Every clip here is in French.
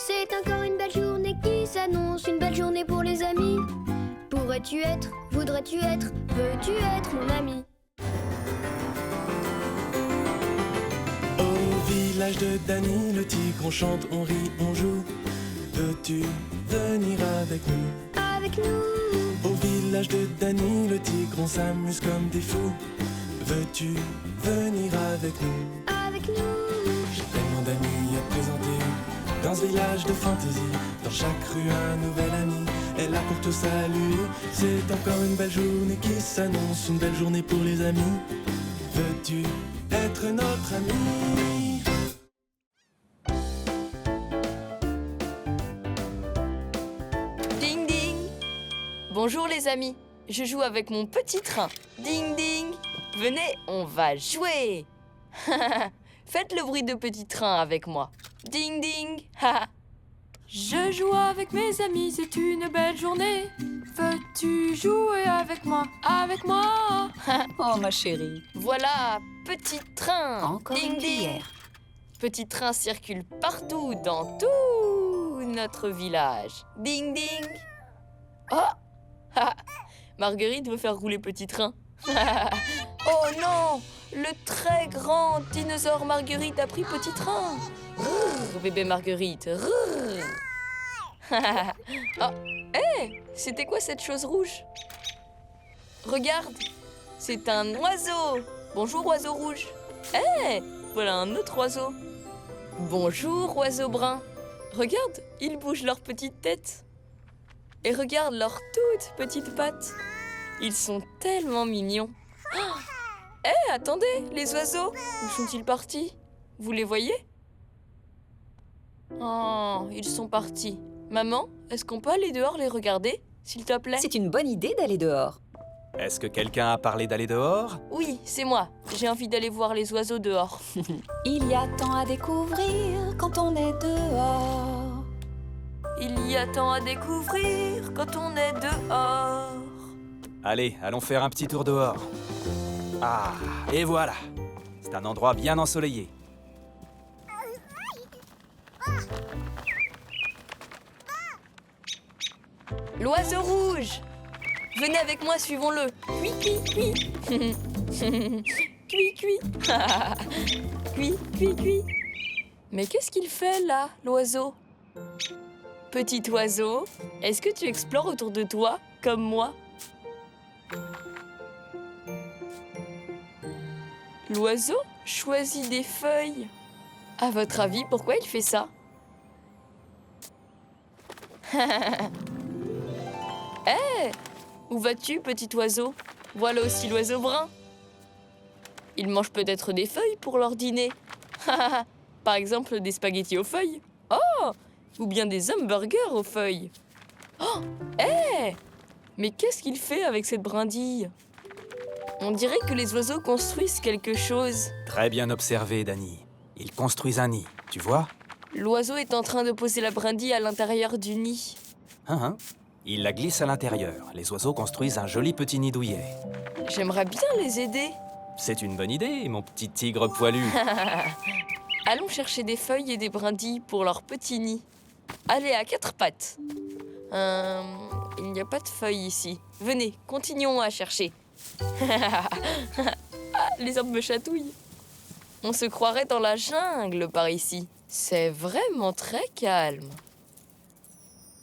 C'est encore une belle journée qui s'annonce, une belle journée pour les amis. Pourrais-tu être, voudrais-tu être, veux-tu être mon ami? Au village de Dany, le tigre, on chante, on rit, on joue. Veux-tu venir avec nous? Avec nous. Au village de Dany, le tigre, on s'amuse comme des fous. Veux-tu venir avec nous? Avec nous. J'ai tellement d'amis à te présenter. Dans ce village de fantaisie, dans chaque rue un nouvel ami est là pour te saluer. C'est encore une belle journée qui s'annonce, une belle journée pour les amis. Veux-tu être notre ami? Ding ding! Bonjour les amis, je joue avec mon petit train. Ding ding! Venez, on va jouer! Faites le bruit de petit train avec moi. Ding ding! Je joue avec mes amis, c'est une belle journée. Veux-tu jouer avec moi? Avec moi! Oh ma chérie, Voilà, petit train! encore ding une ding! cuillère. Petit train circule partout dans tout notre village. Ding ding! Oh! Marguerite veut faire rouler petit train. Oh non! Le très grand dinosaure Marguerite a pris petit train. Rrr, bébé Marguerite. Rrr. Oh, hé! C'était quoi cette chose rouge? Regarde, c'est un oiseau. Bonjour oiseau rouge. Hé! Voilà un autre oiseau. Bonjour oiseau brun. Regarde, ils bougent leur petite tête. Et regarde leurs toutes petites pattes. Ils sont tellement mignons. Hé, attendez, les oiseaux, où sont-ils partis? Vous les voyez? Oh, ils sont partis. Maman, est-ce qu'on peut aller dehors les regarder, s'il te plaît? C'est une bonne idée d'aller dehors. Est-ce que quelqu'un a parlé d'aller dehors? Oui, c'est moi. J'ai envie d'aller voir les oiseaux dehors. Il y a tant à découvrir quand on est dehors. Il y a tant à découvrir quand on est dehors. Allez, allons faire un petit tour dehors. Ah, et voilà. C'est un endroit bien ensoleillé. L'oiseau rouge! Venez avec moi, suivons-le. Cui, cui, cui. Cui, cui. Cui, cui, cui. Mais qu'est-ce qu'il fait là, l'oiseau? Petit oiseau, est-ce que tu explores autour de toi, comme moi? L'oiseau choisit des feuilles. À votre avis, pourquoi il fait ça? Hé! Où vas-tu, petit oiseau? Voilà aussi l'oiseau brun. Ils mangent peut-être des feuilles pour leur dîner. Par exemple, des spaghettis aux feuilles. Oh! Ou bien des hamburgers aux feuilles. Oh! Hé! Mais qu'est-ce qu'il fait avec cette brindille? On dirait que les oiseaux construisent quelque chose. Très bien observé, Dany. Ils construisent un nid, tu vois? L'oiseau est en train de poser la brindille à l'intérieur du nid. Hein? Ils la glissent à l'intérieur. Les oiseaux construisent un joli petit nid douillet. J'aimerais bien les aider. C'est une bonne idée, mon petit tigre poilu. Allons chercher des feuilles et des brindilles pour leur petit nid. Allez, à quatre pattes. Il n'y a pas de feuilles ici. Venez, continuons à chercher. Les arbres me chatouillent. On se croirait dans la jungle par ici. C'est vraiment très calme.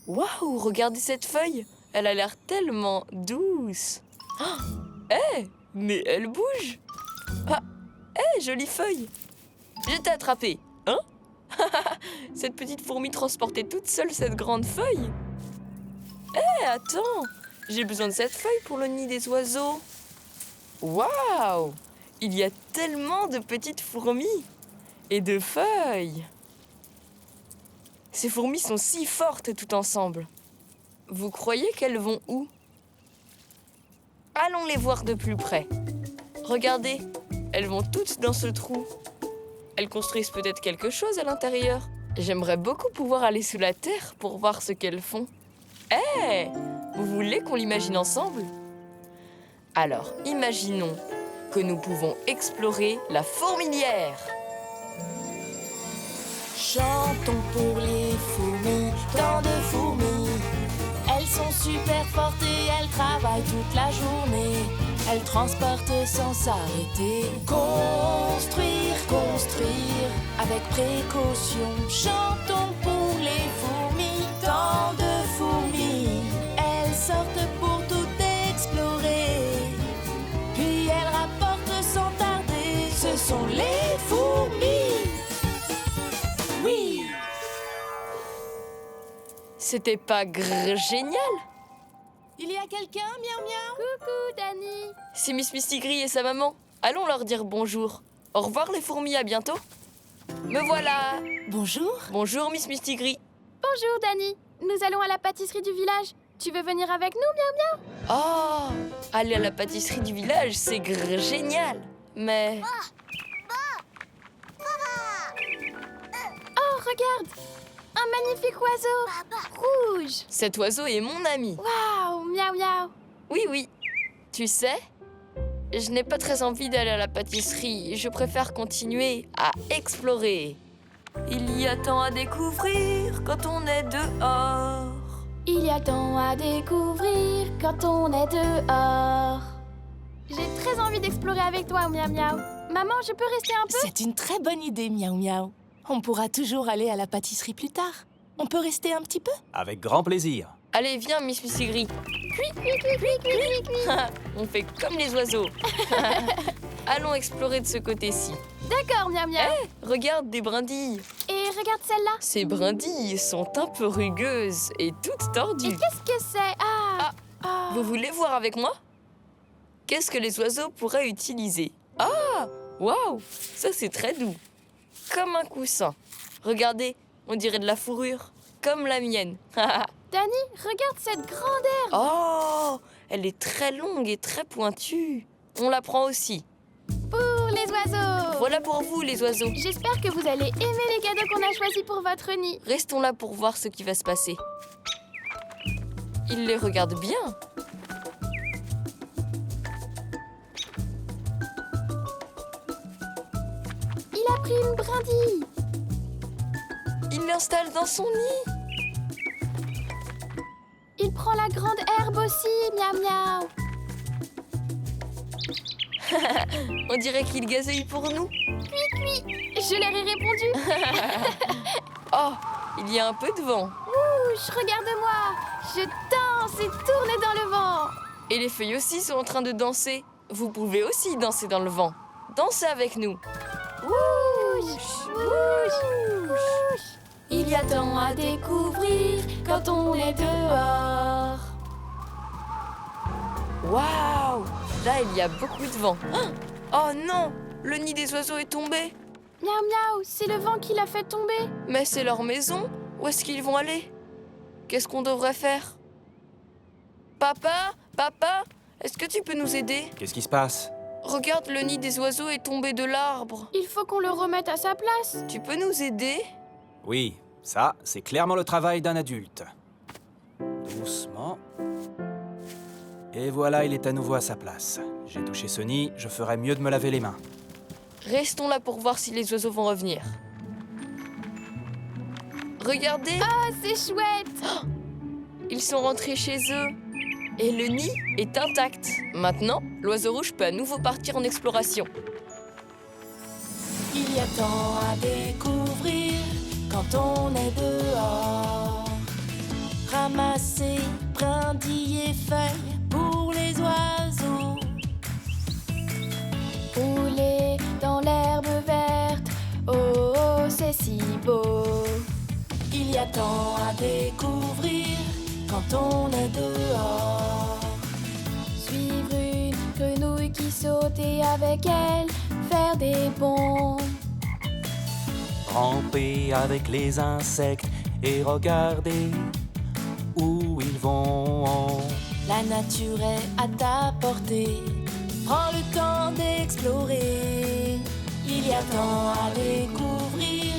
Waouh, regardez cette feuille. Elle a l'air tellement douce. Hé, mais elle bouge. Ah, hé, jolie feuille. Je t'ai attrapé, hein? Cette petite fourmi transportait toute seule cette grande feuille. Hé, attends, j'ai besoin de cette feuille pour le nid des oiseaux. Waouh! Il y a tellement de petites fourmis et de feuilles. Ces fourmis sont si fortes toutes ensemble. Vous croyez qu'elles vont où? Allons les voir de plus près. Regardez, elles vont toutes dans ce trou. Elles construisent peut-être quelque chose à l'intérieur. J'aimerais beaucoup pouvoir aller sous la terre pour voir ce qu'elles font. Hé! Vous voulez qu'on l'imagine ensemble? Alors, imaginons que nous pouvons explorer la fourmilière. Chantons pour les fourmis. super forte et elle travaille toute la journée. Elle transporte sans s'arrêter. Construire, construire, avec précaution. Chantons pour les fourmis, tant de fourmis. Elles sortent pour tout explorer. Puis elles rapportent sans tarder. Ce sont les fourmis. Oui. C'était pas génial? Il y a quelqu'un, miaou miaou? Coucou, Dani. C'est Miss Mistigris et sa maman. Allons leur dire bonjour. Au revoir les fourmis, à bientôt. Me voilà. Bonjour. Bonjour Miss Mistigris. Bonjour, Dani. Nous allons à la pâtisserie du village. Tu veux venir avec nous, miaou miaou? Oh, aller à la pâtisserie du village, c'est génial. Mais Oh, regarde. Un magnifique oiseau. Rouge. cet oiseau est mon ami. Waouh, miaou miaou. Oui. Tu sais, je n'ai pas très envie d'aller à la pâtisserie. Je préfère continuer à explorer. Il y a tant à découvrir quand on est dehors. Il y a tant à découvrir quand on est dehors. J'ai très envie d'explorer avec toi, miaou miaou. Maman, je peux rester un peu? C'est une très bonne idée, miaou miaou. On pourra toujours aller à la pâtisserie plus tard. On peut rester un petit peu? Avec grand plaisir. Allez, viens, Miss Mistigris. On fait comme les oiseaux. Allons explorer de ce côté-ci. D'accord, miaou miaou. Regarde des brindilles. Et regarde celle-là. Ces brindilles sont un peu rugueuses et toutes tordues. Qu'est-ce que c'est? Ah. Vous voulez voir avec moi? Qu'est-ce que les oiseaux pourraient utiliser? Ah, waouh, ça c'est très doux. Comme un coussin. Regardez, on dirait de la fourrure. Comme la mienne. Dani, regarde cette grande herbe. Oh, elle est très longue et très pointue. On la prend aussi. Pour les oiseaux. Voilà pour vous, les oiseaux. J'espère que vous allez aimer les cadeaux qu'on a choisis pour votre nid. Restons là pour voir ce qui va se passer. Ils les regardent bien. Il a pris une brindille. Il l'installe dans son nid. Il prend la grande herbe aussi, miaou miaou. On dirait qu'il gazouille pour nous. Je leur ai répondu. Oh, il y a un peu de vent. Ouch, regarde-moi. Je danse et tourne dans le vent. Et les feuilles aussi sont en train de danser. Vous pouvez aussi danser dans le vent. Dansez avec nous. Ouch, ouch, ouch. Il y a tant à découvrir quand on est dehors. Waouh! Là, il y a beaucoup de vent. Oh non! Le nid des oiseaux est tombé. Miaou miaou, c'est le vent qui l'a fait tomber. Mais c'est leur maison. Où est-ce qu'ils vont aller? Qu'est-ce qu'on devrait faire? Papa? Papa? Est-ce que tu peux nous aider? Qu'est-ce qui se passe? Regarde, le nid des oiseaux est tombé de l'arbre. Il faut qu'on le remette à sa place. Tu peux nous aider? Oui, ça, c'est clairement le travail d'un adulte. Doucement. Et voilà, il est à nouveau à sa place. J'ai touché ce nid, je ferais mieux de me laver les mains. Restons là pour voir si les oiseaux vont revenir. Regardez, Ah, c'est chouette. ils sont rentrés chez eux. Et le nid est intact. Maintenant, l'oiseau rouge peut à nouveau partir en exploration. Il y a tant à découvrir quand on est dehors. Ramasser brindilles et feuilles pour les oiseaux. Rouler dans l'herbe verte. Oh, oh, c'est si beau. Il y a tant à découvrir quand on est dehors. Suivre une grenouille qui saute et avec elle faire des bonds. Ramper avec les insectes et regarder où ils vont. La nature est à ta portée. Prends le temps d'explorer. Il y a tant à découvrir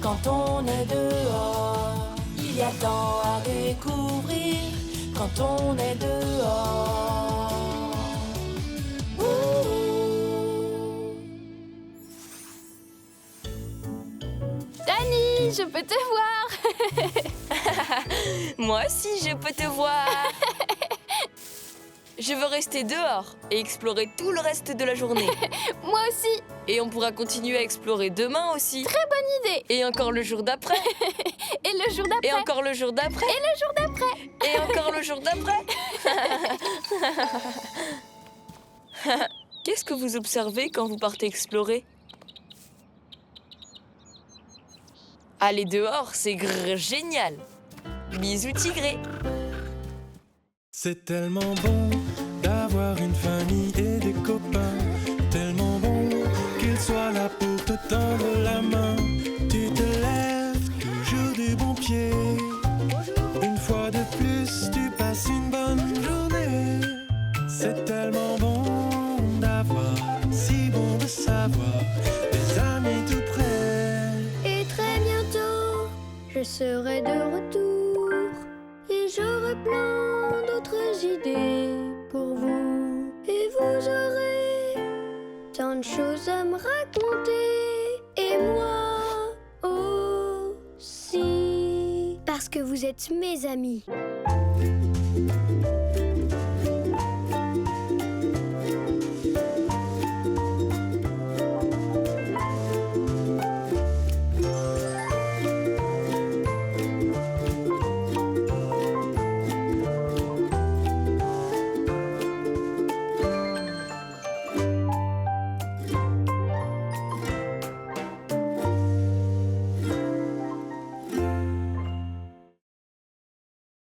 quand on est dehors. Il y a tant à découvrir quand on est dehors. Dani, je peux te voir. Moi aussi, je peux te voir. Je veux rester dehors et explorer tout le reste de la journée. Moi aussi. Et on pourra continuer à explorer demain aussi. Très bonne idée. Et encore le jour d'après. Et le jour d'après. Et encore le jour d'après. Et le jour d'après. Et encore le jour d'après. Qu'est-ce que vous observez quand vous partez explorer? Aller dehors, c'est génial. Bisous tigré. C'est tellement bon d'avoir une famille et des copains. Tellement bon qu'ils soient là pour te tendre la main. Tu te lèves toujours du bon pied. Une fois de plus, tu passes une bonne journée. C'est tellement bon d'avoir, si bon de savoir, des amis tout près. Et très bientôt, je serai de retour et j'aurai plein d'autres idées pour vous. Et vous aurez tant de choses à me raconter. Et moi aussi, parce que vous êtes mes amis.